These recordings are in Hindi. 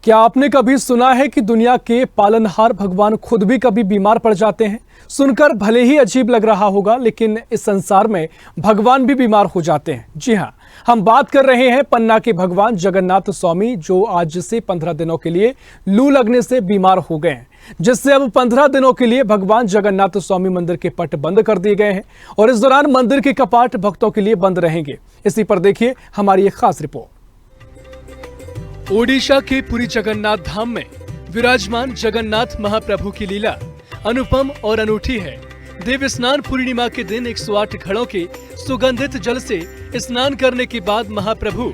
क्या आपने कभी सुना है कि दुनिया के पालनहार भगवान खुद भी कभी बीमार पड़ जाते हैं? सुनकर भले ही अजीब लग रहा होगा, लेकिन इस संसार में भगवान भी बीमार हो जाते हैं। जी हाँ, हम बात कर रहे हैं पन्ना के भगवान जगन्नाथ स्वामी, जो आज से 15 दिनों के लिए लू लगने से बीमार हो गए हैं, जिससे अब 15 दिनों के लिए भगवान जगन्नाथ स्वामी मंदिर के पट बंद कर दिए गए हैं और इस दौरान मंदिर के कपाट भक्तों के लिए बंद रहेंगे। इसी पर देखिए हमारी एक खास रिपोर्ट। ओडिशा के पुरी जगन्नाथ धाम में विराजमान जगन्नाथ महाप्रभु की लीला अनुपम और अनूठी है। देव स्नान पूर्णिमा के दिन 108 घड़ों के सुगंधित जल से स्नान करने के बाद महाप्रभु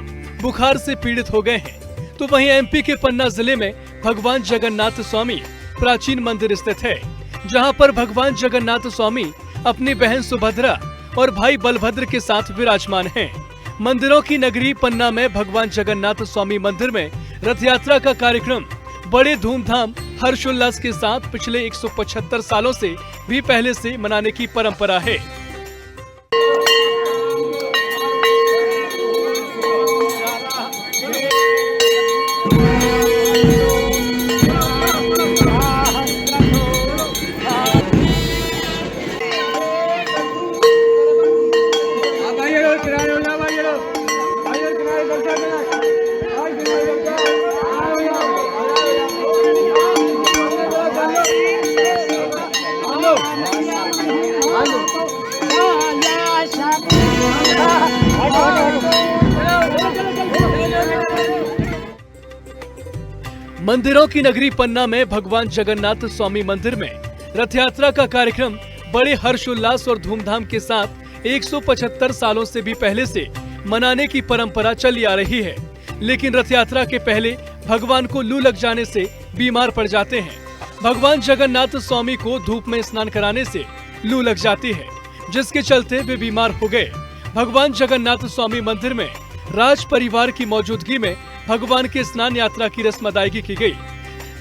बुखार से पीड़ित हो गए हैं। तो वहीं एमपी के पन्ना जिले में भगवान जगन्नाथ स्वामी प्राचीन मंदिर स्थित है, जहां पर भगवान जगन्नाथ स्वामी अपनी बहन सुभद्रा और भाई बलभद्र के साथ विराजमान हैं। मंदिरों की नगरी पन्ना में भगवान जगन्नाथ स्वामी मंदिर में रथ यात्रा का कार्यक्रम बड़े धूमधाम हर्षोल्लास के साथ पिछले 175 सालों से भी पहले से मनाने की परंपरा है। मंदिरों की नगरी पन्ना में भगवान जगन्नाथ स्वामी मंदिर में रथ यात्रा का कार्यक्रम बड़े हर्षोल्लास और धूमधाम के साथ 175 सालों से भी पहले से मनाने की परंपरा चली आ रही है। लेकिन रथ यात्रा के पहले भगवान को लू लग जाने से बीमार पड़ जाते हैं। भगवान जगन्नाथ स्वामी को धूप में स्नान कराने से लू लग जाती है, जिसके चलते वे बीमार हो गए। भगवान जगन्नाथ स्वामी मंदिर में राज परिवार की मौजूदगी में भगवान के स्नान यात्रा की रस्म अदायगी की गई,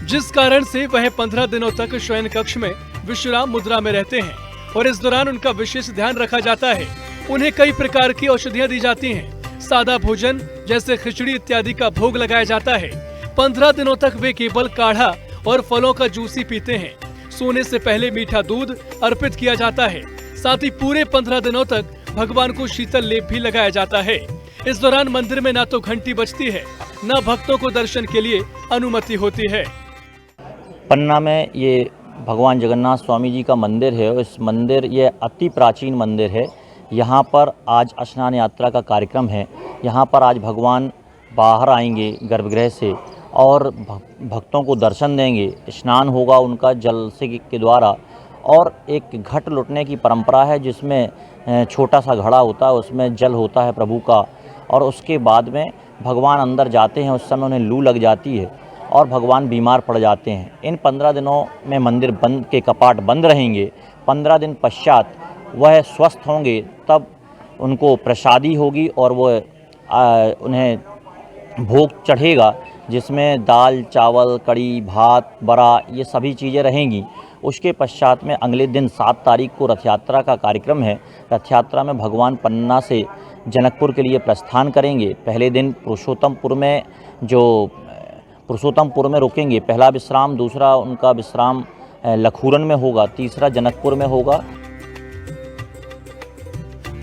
जिस कारण से वह 15 दिनों तक शयन कक्ष में विश्राम मुद्रा में रहते हैं और इस दौरान उनका विशेष ध्यान रखा जाता है। उन्हें कई प्रकार की औषधियां दी जाती हैं। सादा भोजन जैसे खिचड़ी इत्यादि का भोग लगाया जाता है। 15 दिनों तक वे केवल काढ़ा और फलों का जूस ही पीते हैं। सोने से पहले मीठा दूध अर्पित किया जाता है। साथ ही पूरे 15 दिनों तक भगवान को शीतल लेप भी लगाया जाता है। इस दौरान मंदिर में न तो घंटी बजती है, न भक्तों को दर्शन के लिए अनुमति होती है। पन्ना में ये भगवान जगन्नाथ स्वामी जी का मंदिर है। इस मंदिर ये अति प्राचीन मंदिर है। यहाँ पर आज स्नान यात्रा का कार्यक्रम है। यहाँ पर आज भगवान बाहर आएंगे गर्भगृह से और भक्तों को दर्शन देंगे। स्नान होगा उनका जल से के द्वारा और एक घट लुटने की परंपरा है, जिसमें छोटा सा घड़ा होता है, उसमें जल होता है प्रभु का, और उसके बाद में भगवान अंदर जाते हैं। उस समय उन्हें लू लग जाती है और भगवान बीमार पड़ जाते हैं। इन 15 दिनों में मंदिर बंद के कपाट बंद रहेंगे। 15 दिन पश्चात वह स्वस्थ होंगे, तब उनको प्रसादी होगी और वह उन्हें भोग चढ़ेगा, जिसमें दाल चावल कड़ी भात बड़ा ये सभी चीज़ें रहेंगी। उसके पश्चात में अगले दिन 7 तारीख को रथ यात्रा का कार्यक्रम है। रथ यात्रा में भगवान पन्ना से जनकपुर के लिए प्रस्थान करेंगे। पहले दिन पुरुषोत्तमपुर में रुकेंगे। पहला विश्राम, दूसरा उनका विश्राम लखूरन में होगा, तीसरा जनकपुर में होगा।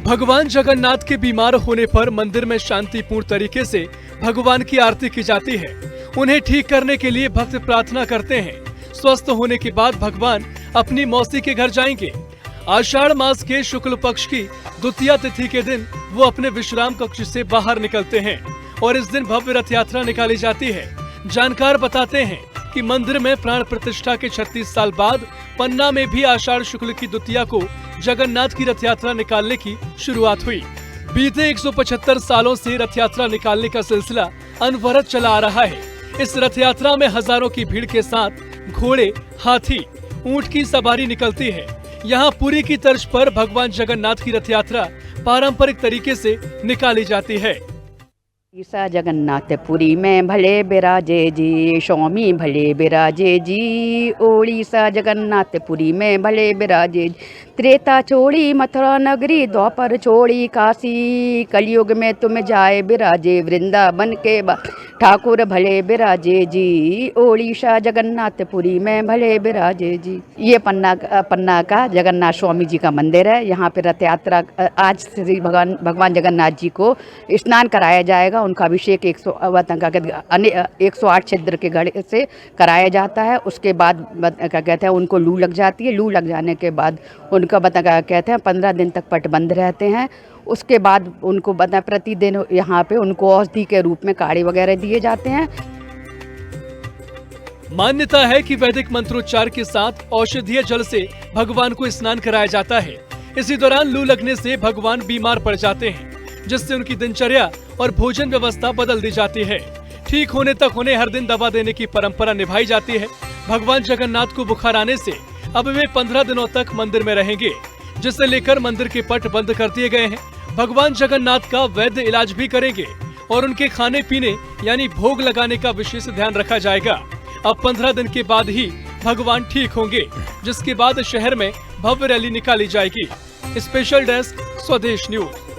भगवान जगन्नाथ के बीमार होने पर मंदिर में शांतिपूर्ण तरीके से भगवान की आरती की जाती है। उन्हें ठीक करने के लिए भक्त प्रार्थना करते हैं। स्वस्थ होने के बाद भगवान अपनी मौसी के घर जाएंगे। आषाढ़ मास के शुक्ल पक्ष की द्वितीया तिथि के दिन वो अपने विश्राम कक्ष से बाहर निकलते हैं और इस दिन भव्य रथ यात्रा निकाली जाती है। जानकार बताते हैं कि मंदिर में प्राण प्रतिष्ठा के 36 साल बाद पन्ना में भी आषाढ़ शुक्ल की द्वितीया को जगन्नाथ की रथ यात्रा निकालने की शुरुआत हुई। बीते 175 सालों से रथ यात्रा निकालने का सिलसिला अनवरत चला आ रहा है। इस रथ यात्रा में हजारों की भीड़ के साथ घोड़े, हाथी, ऊंट की सवारी निकलती है। यहाँ पुरी की तर्ज पर भगवान जगन्नाथ की रथ यात्रा पारंपरिक तरीके से निकाली जाती है। ईसा जगन्नाथपुरी में भले बिराजे जी, स्वामी भले बिराजे जी। ओड़ीसा जगन्नाथपुरी में भले बिराजे जी। त्रेता छोड़ी मथुरा नगरी, द्वापर छोड़ी काशी। कलयुग में तुम जाए बिराजे, वृंदावन के ठाकुर भले बिराजे जी। ओड़ीसा जगन्नाथपुरी में भले बिराजे जी। ये पन्ना का जगन्नाथ स्वामी जी का मंदिर है। यहाँ पे रथ यात्रा आज श्री भगवान जगन्नाथ जी को स्नान कराया जाएगा। उनका अभिषेक 108 छिद्र के घड़े से कराया जाता है। उसके बाद क्या कहते हैं, उनको लू लग जाती है। लू लग जाने के बाद उनका कहते हैं 15 दिन तक पट बंद रहते हैं। उसके बाद उनको प्रतिदिन यहाँ पे उनको औषधि के रूप में काढ़े वगैरह दिए जाते हैं। मान्यता है कि वैदिक मंत्रोच्चार के साथ औषधीय जल से भगवान को स्नान कराया जाता है। इसी दौरान लू लगने से भगवान बीमार पड़ जाते हैं, जिससे उनकी दिनचर्या और भोजन व्यवस्था बदल दी जाती है। ठीक होने तक उन्हें हर दिन दवा देने की परंपरा निभाई जाती है। भगवान जगन्नाथ को बुखार आने से अब वे 15 दिनों तक मंदिर में रहेंगे, जिसे लेकर मंदिर के पट बंद कर दिए गए हैं। भगवान जगन्नाथ का वैद्य इलाज भी करेंगे और उनके खाने पीने यानी भोग लगाने का विशेष ध्यान रखा जाएगा। अब 15 दिन के बाद ही भगवान ठीक होंगे, जिसके बाद शहर में भव्य रैली निकाली जाएगी। स्पेशल डेस्क, स्वदेश न्यूज।